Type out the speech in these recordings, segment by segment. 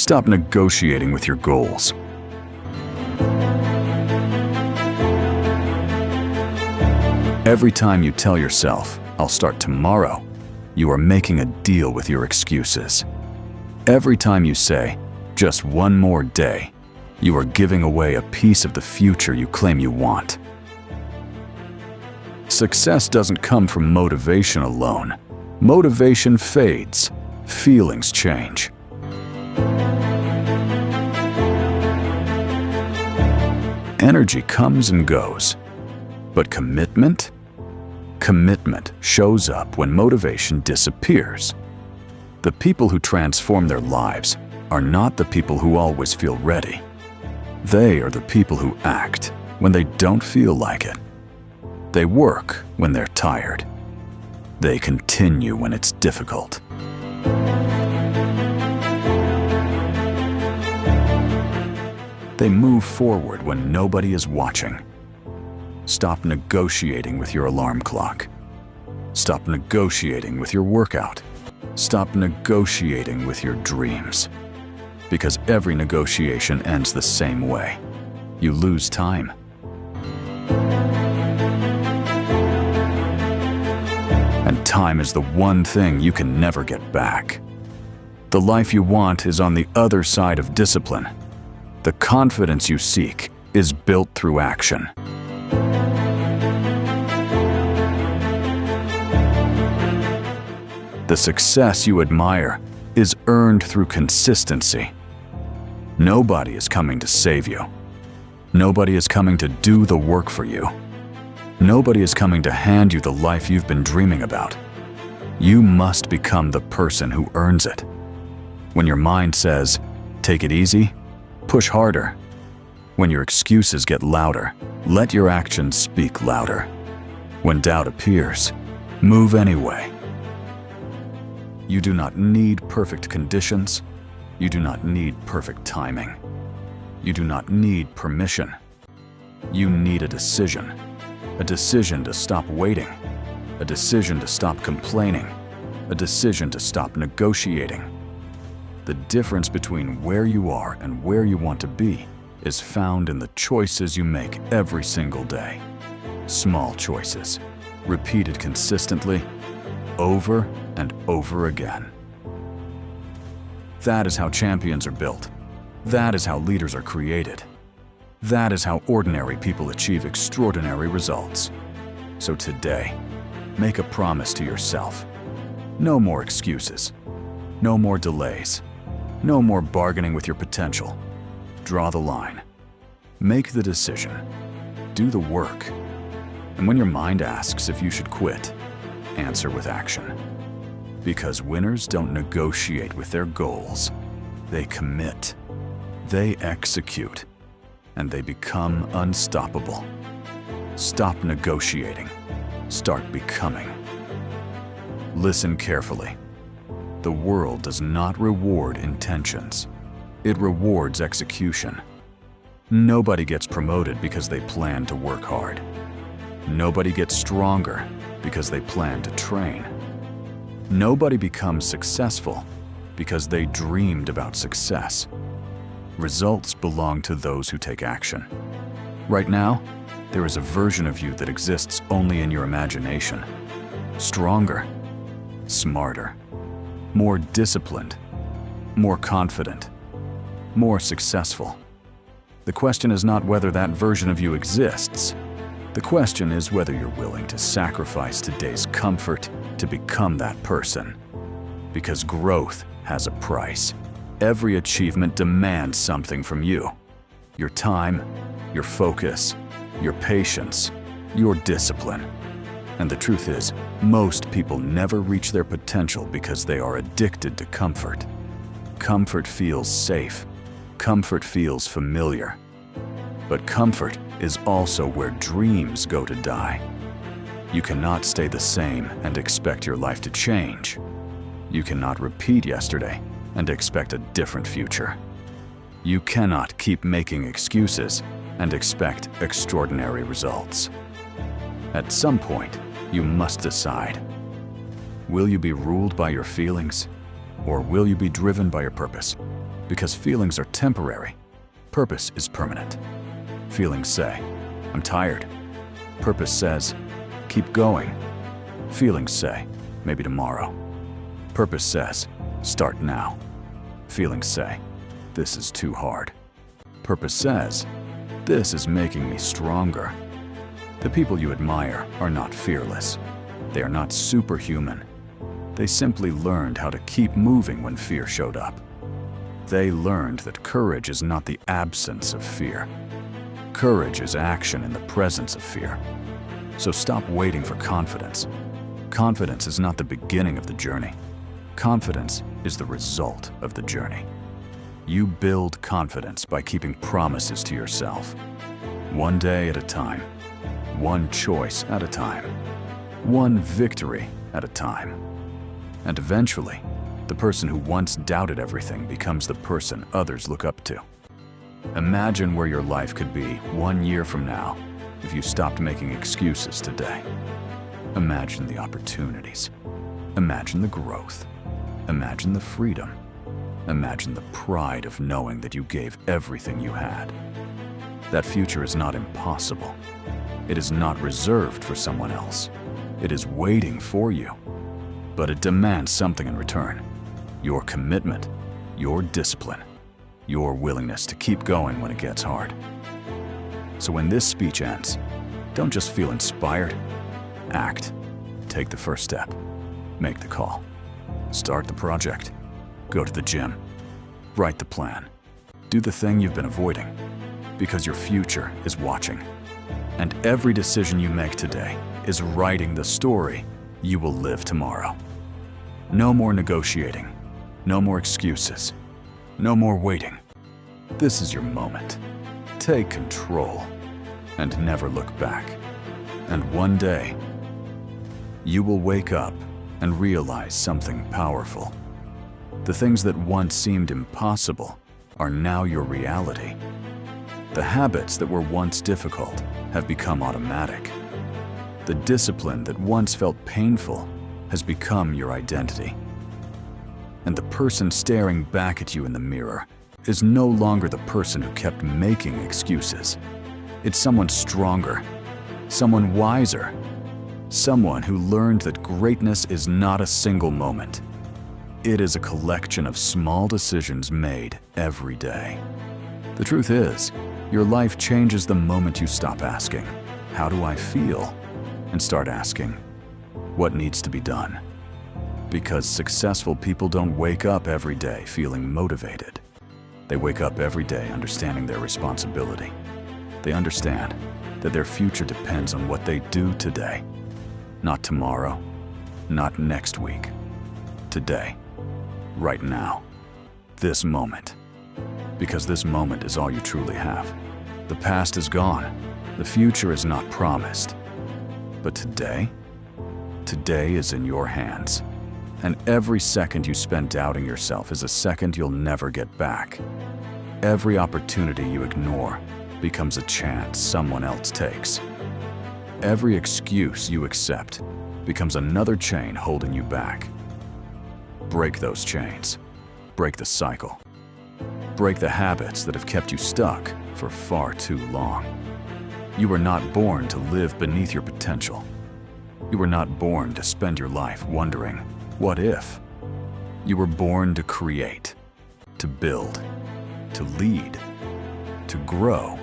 Stop negotiating with your goals. Every time you tell yourself, "I'll start tomorrow," you are making a deal with your excuses. Every time you say, "Just one more day," you are giving away a piece of the future you claim you want. Success doesn't come from motivation alone. Motivation fades. Feelings change. Energy comes and goes. But commitment? Commitment shows up when motivation disappears. The people who transform their lives are not the people who always feel ready. They are the people who act when they don't feel like it. They work when they're tired. They continue when it's difficult. They move forward when nobody is watching. Stop negotiating with your alarm clock. Stop negotiating with your workout. Stop negotiating with your dreams. Because every negotiation ends the same way. You lose time. And time is the one thing you can never get back. The life you want is on the other side of discipline. The confidence you seek is built through action. The success you admire is earned through consistency. Nobody is coming to save you. Nobody is coming to do the work for you. Nobody is coming to hand you the life you've been dreaming about. You must become the person who earns it. When your mind says, "Take it easy," push harder. When your excuses get louder, let your actions speak louder. When doubt appears, move anyway. You do not need perfect conditions. You do not need perfect timing. You do not need permission. You need a decision. A decision to stop waiting. A decision to stop complaining. A decision to stop negotiating. The difference between where you are and where you want to be is found in the choices you make every single day. Small choices, repeated consistently, over and over again. That is how champions are built. That is how leaders are created. That is how ordinary people achieve extraordinary results. So today, make a promise to yourself. No more excuses. No more delays. No more bargaining with your potential. Draw the line. Make the decision. Do the work. And when your mind asks if you should quit, answer with action. Because winners don't negotiate with their goals. They commit. They execute. And they become unstoppable. Stop negotiating. Start becoming. Listen carefully. The world does not reward intentions. It rewards execution. Nobody gets promoted because they plan to work hard. Nobody gets stronger because they plan to train. Nobody becomes successful because they dreamed about success. Results belong to those who take action. Right now, there is a version of you that exists only in your imagination. Stronger, smarter, more disciplined, more confident, more successful. The question is not whether that version of you exists. The question is whether you're willing to sacrifice today's comfort to become that person. Because growth has a price. Every achievement demands something from you. Your time, your focus, your patience, your discipline. And the truth is, most people never reach their potential because they are addicted to comfort. Comfort feels safe. Comfort feels familiar. But comfort is also where dreams go to die. You cannot stay the same and expect your life to change. You cannot repeat yesterday and expect a different future. You cannot keep making excuses and expect extraordinary results. At some point, you must decide. Will you be ruled by your feelings, or will you be driven by your purpose? Because feelings are temporary. Purpose is permanent. Feelings say, I'm tired. Purpose says, keep going. Feelings say, maybe tomorrow. Purpose says, start now. Feelings say, this is too hard. Purpose says, this is making me stronger. The people you admire are not fearless. They are not superhuman. They simply learned how to keep moving when fear showed up. They learned that courage is not the absence of fear. Courage is action in the presence of fear. So stop waiting for confidence. Confidence is not the beginning of the journey. Confidence is the result of the journey. You build confidence by keeping promises to yourself. One day at a time. One choice at a time. One victory at a time. And eventually, the person who once doubted everything becomes the person others look up to. Imagine where your life could be 1 year from now if you stopped making excuses today. Imagine the opportunities. Imagine the growth. Imagine the freedom. Imagine the pride of knowing that you gave everything you had. That future is not impossible. It is not reserved for someone else. It is waiting for you. But it demands something in return. Your commitment, your discipline, your willingness to keep going when it gets hard. So when this speech ends, don't just feel inspired. Act. Take the first step. Make the call. Start the project. Go to the gym. Write the plan. Do the thing you've been avoiding, because your future is watching. And every decision you make today is writing the story you will live tomorrow. No more negotiating. No more excuses. No more waiting. This is your moment. Take control and never look back. And one day, you will wake up and realize something powerful. The things that once seemed impossible are now your reality. The habits that were once difficult have become automatic. The discipline that once felt painful has become your identity. And the person staring back at you in the mirror is no longer the person who kept making excuses. It's someone stronger, someone wiser, someone who learned that greatness is not a single moment. It is a collection of small decisions made every day. The truth is, your life changes the moment you stop asking, how do I feel? And start asking, what needs to be done? Because successful people don't wake up every day feeling motivated. They wake up every day understanding their responsibility. They understand that their future depends on what they do today. Not tomorrow, not next week. Today, right now, this moment. Because this moment is all you truly have. The past is gone. The future is not promised. But today is in your hands. And every second you spend doubting yourself is a second you'll never get back. Every opportunity you ignore becomes a chance someone else takes. Every excuse you accept becomes another chain holding you back. Break those chains. Break the cycle. Break the habits that have kept you stuck for far too long. You were not born to live beneath your potential. You were not born to spend your life wondering, what if? You were born to create, to build, to lead, to grow,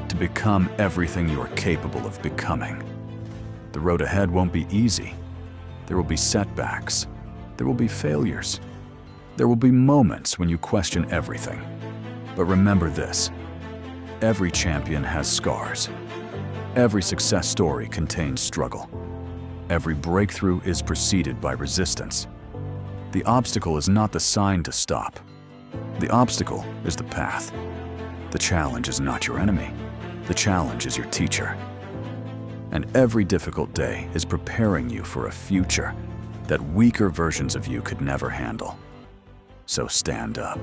to become everything you are capable of becoming. The road ahead won't be easy. There will be setbacks. There will be failures. There will be moments when you question everything. But remember this, every champion has scars. Every success story contains struggle. Every breakthrough is preceded by resistance. The obstacle is not the sign to stop. The obstacle is the path. The challenge is not your enemy. The challenge is your teacher. And every difficult day is preparing you for a future that weaker versions of you could never handle. So stand up.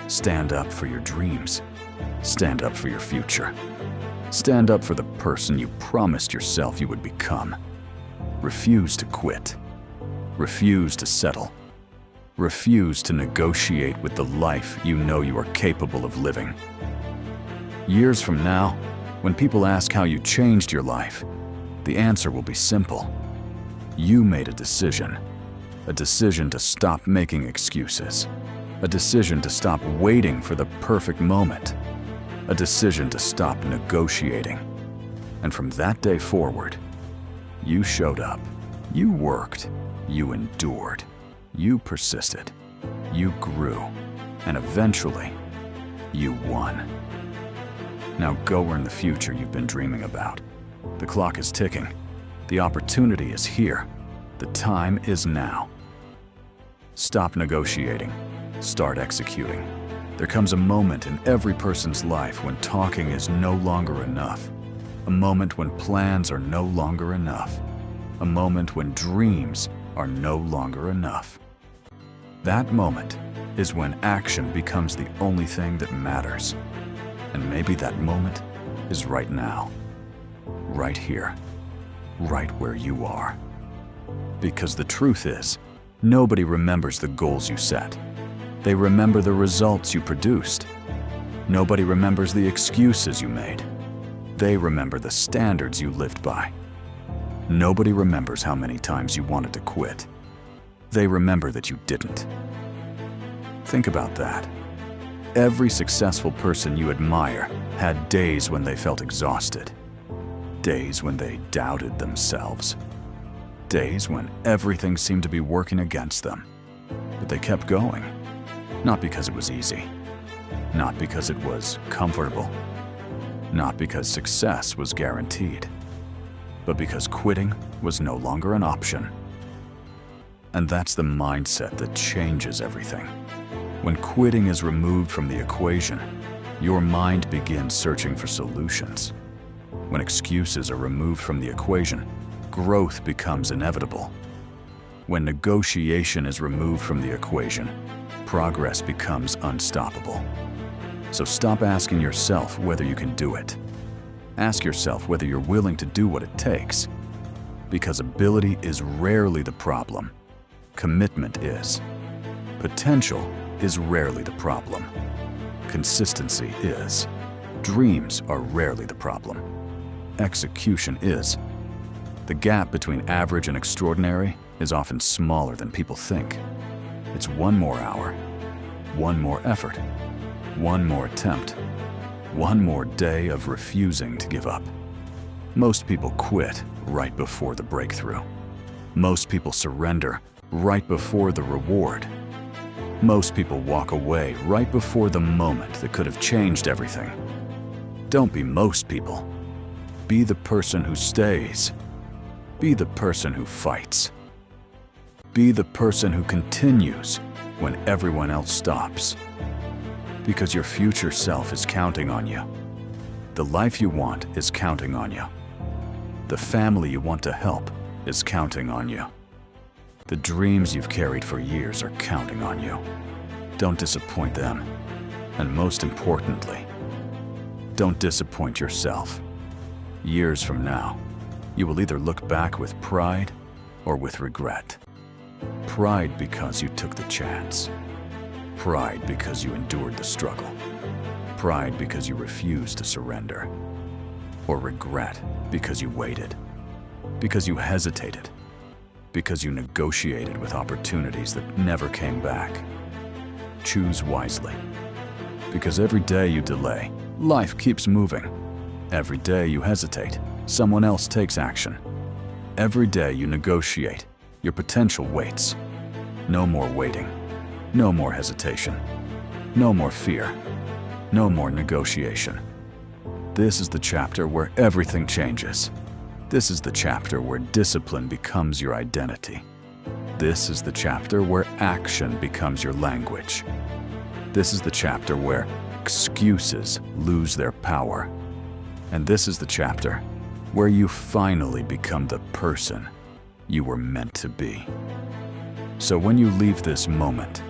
Stand up for your dreams. Stand up for your future. Stand up for the person you promised yourself you would become. Refuse to quit. Refuse to settle. Refuse to negotiate with the life you know you are capable of living. Years from now, when people ask how you changed your life, the answer will be simple. You made a decision to stop making excuses, a decision to stop waiting for the perfect moment, a decision to stop negotiating. And from that day forward, you showed up, you worked, you endured, you persisted, you grew, and eventually, you won. Now go earn the future you've been dreaming about. The clock is ticking. The opportunity is here. The time is now. Stop negotiating. Start executing. There comes a moment in every person's life when talking is no longer enough. A moment when plans are no longer enough. A moment when dreams are no longer enough. That moment is when action becomes the only thing that matters. And maybe that moment is right now. Right here. Right where you are. Because the truth is, nobody remembers the goals you set. They remember the results you produced. Nobody remembers the excuses you made. They remember the standards you lived by. Nobody remembers how many times you wanted to quit. They remember that you didn't. Think about that. Every successful person you admire had days when they felt exhausted. Days when they doubted themselves. Days when everything seemed to be working against them. But they kept going. Not because it was easy. Not because it was comfortable. Not because success was guaranteed. But because quitting was no longer an option. And that's the mindset that changes everything. When quitting is removed from the equation, your mind begins searching for solutions. When excuses are removed from the equation, growth becomes inevitable. When negotiation is removed from the equation, progress becomes unstoppable. So stop asking yourself whether you can do it. Ask yourself whether you're willing to do what it takes. Because ability is rarely the problem. Commitment is. Potential is rarely the problem. Consistency is. Dreams are rarely the problem. Execution is. The gap between average and extraordinary is often smaller than people think. It's one more hour, one more effort, one more attempt, one more day of refusing to give up. Most people quit right before the breakthrough. Most people surrender right before the reward. Most people walk away right before the moment that could have changed everything. Don't be most people. Be the person who stays. Be the person who fights. Be the person who continues when everyone else stops. Because your future self is counting on you. The life you want is counting on you. The family you want to help is counting on you. The dreams you've carried for years are counting on you. Don't disappoint them. And most importantly, don't disappoint yourself. Years from now, you will either look back with pride or with regret. Pride because you took the chance. Pride because you endured the struggle. Pride because you refused to surrender. Or regret because you waited. Because you hesitated. Because you negotiated with opportunities that never came back. Choose wisely. Because every day you delay, life keeps moving. Every day you hesitate, someone else takes action. Every day you negotiate, your potential waits. No more waiting. No more hesitation. No more fear. No more negotiation. This is the chapter where everything changes. This is the chapter where discipline becomes your identity. This is the chapter where action becomes your language. This is the chapter where excuses lose their power. And this is the chapter where you finally become the person you were meant to be. So when you leave this moment,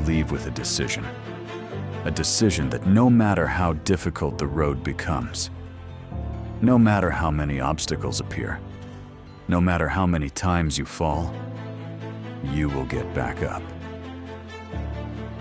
leave with a decision. A decision that no matter how difficult the road becomes, no matter how many obstacles appear, no matter how many times you fall, you will get back up.